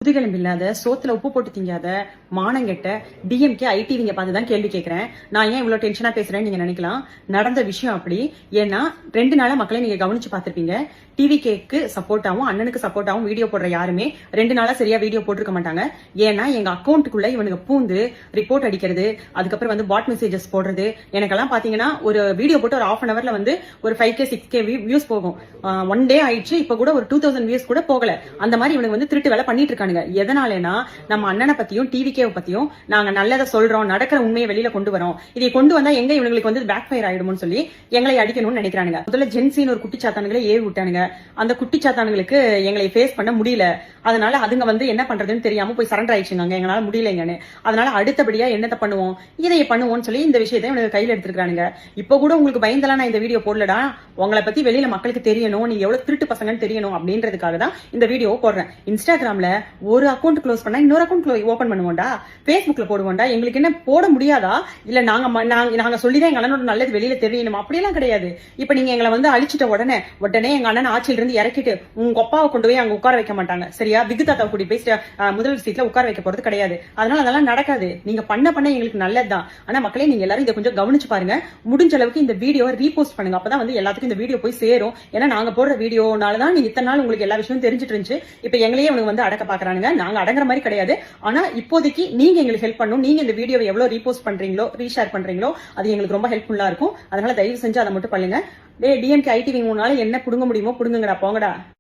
முதுகெலும்பு இல்லாத சோத்துல உப்பு போட்டு திங்காத மானங்கெட்ட டிஎம்கே ஐடிவிங்க பார்த்துதான் கேள்வி கேட்கிறேன். நான் ஏன் இவ்வளவு டென்ஷனா பேசுறேன்னு நீங்க நினைக்கலாம். நடந்த விஷயம் அப்படி. ஏன்னா 2 நாளா மக்களை நீங்க கவனிச்சு பார்த்திருப்பீங்க. டிவிகேக்கு சப்போர்ட்டாவும் அண்ணனுக்கு சப்போர்ட்டாவும் வீடியோ போடுற யாருமே 2 நாளா சரியா வீடியோ போட்டிருக்க மாட்டாங்க. ஏன்னா எங்க அக்கௌண்ட்டுக்குள்ள இவனுக்கு பூந்து ரிப்போர்ட் அடிக்கிறது, அதுக்கப்புறம் வந்து பாட் மெசேஜஸ் போடுறது. எனக்கெல்லாம் பாத்தீங்கன்னா ஒரு வீடியோ போட்டு ஒரு ½ அன் அவர்ல வந்து ஒரு 5K 6K வியூஸ் போகும். 1 டே ஆயிடுச்சு, இப்ப கூட ஒரு 2000 வியூஸ் கூட போகல. அந்த மாதிரி இவனுக்கு வந்து திருட்டு வேலை பண்ணிட்டு இருக்கானுங்க. எதனாலனா நம்ம அண்ணனை பத்தியும் டிவிகேவை பத்தியும் நாங்க நல்லதை சொல்றோம், நடக்கிற உண்மையை வெளியில கொண்டு வரோம். இதை கொண்டு வந்தா எங்க இவங்களுக்கு வந்து பேக் ஃபயர் ஆயிடும்னு சொல்லி எங்களை அடிக்கணும்னு நினைக்கிறானுங்க. முதல்ல ஜென்சின்னு ஒரு குட்டிச்சாத்தானுகளை ஏவி விட்டானுங்க. அந்த குட்டிச்சாத்தானுங்களுக்கு எங்களை ஃபேஸ் பண்ண முடியல. அதனால அதுங்க வந்து என்ன பண்றதுன்னு தெரியாம போய் சரண்டர் ஆயிடுச்சுங்க. எங்களால முடியலைங்கன்னு. அதனால அடுத்தபடியா என்னத்தை பண்ணுவோம், இதை பண்ணுவோம்னு சொல்லி இந்த விஷயத்தை இவனுக்கு கையில எடுத்துருக்கானுங்க. இப்ப கூட உங்களுக்கு பயந்தெல்லாம் நான் இந்த வீடியோ போடலடா, உங்களை பத்தி வெளியில மக்களுக்கு தெரியணும், நீ எவ்வளவு திருட்டு பசங்கன்னு தெரியணும் அப்படின்றதுக்காக தான் இந்த வீடியோ போடுறேன். இன்ஸ்டாகிராம்ல ஒரு அக்கௌண்ட் க்ளோஸ் பண்ணா இன்னொரு அக்கௌண்ட் ஓபன் பண்ணுவோம்டா, பேஸ்புக்ல போடுவோம்டா. எங்களுக்கு என்ன போட முடியாதா? இல்ல நாங்க சொல்லிதான் எங்க அண்ணனோட நல்லது வெளியில தெரியணும் அப்படியெல்லாம் கிடையாது. இப்ப நீங்க எங்களை வந்து அழிச்சிட்ட உடனே எங்க அண்ணன் ஆட்சியில இருந்து இறக்கிட்டு உங்க அப்பாவை கொண்டு போய் அங்க உட்கார வைக்க மாட்டாங்க. சரியா? பிகு தாத்தாவை கூட்டி போய் முதல் சீட்ல உட்கார வைக்க போறது கிடையாது. அதனால அதெல்லாம் நடக்காது. நீங்க பண்ண எங்களுக்கு நல்லதுதான். ஆனா மக்களே, நீங்க எல்லாரும் இதை கொஞ்சம் கவனிச்சு பாருங்க. முடிஞ்ச அளவுக்கு இந்த வீடியோவை ரீபோஸ்ட் பண்ணுங்க. அப்பதான் வந்து எல்லாத்துக்கும் இந்த வீடியோ போய் சேரும். ஏன்னா நாங்க போடுற வீடியோனாலதான் நீங்க இத்தனை நாள் உங்களுக்கு எல்லா விஷயமும் தெரிஞ்சிட்டு இருந்துச்சு. இப்ப எங்களையே அவனுக்கு வந்து அடக்க பாக்குறானுங்க. நாங்க அடங்குற மாதிரி கிடையாது. ஆனா இப்போதைக்கு நீங்க எங்களுக்கு ஹெல்ப் பண்ணணும். நீங்க இந்த வீடியோவை எவ்வளவு ரீபோஸ்ட் பண்றீங்களோ, ரீஷேர் பண்றீங்களோ, அது எங்களுக்கு ரொம்ப ஹெல்ப்ஃபுல்லா இருக்கும். அதனால தயவு செஞ்சு அதை மட்டும் பண்ணுங்க. டிஎம்கே ஐடிவி 3 நாள் என்ன புடுங்க முடியுமோ புடுங்குங்கடா, போங்கடா.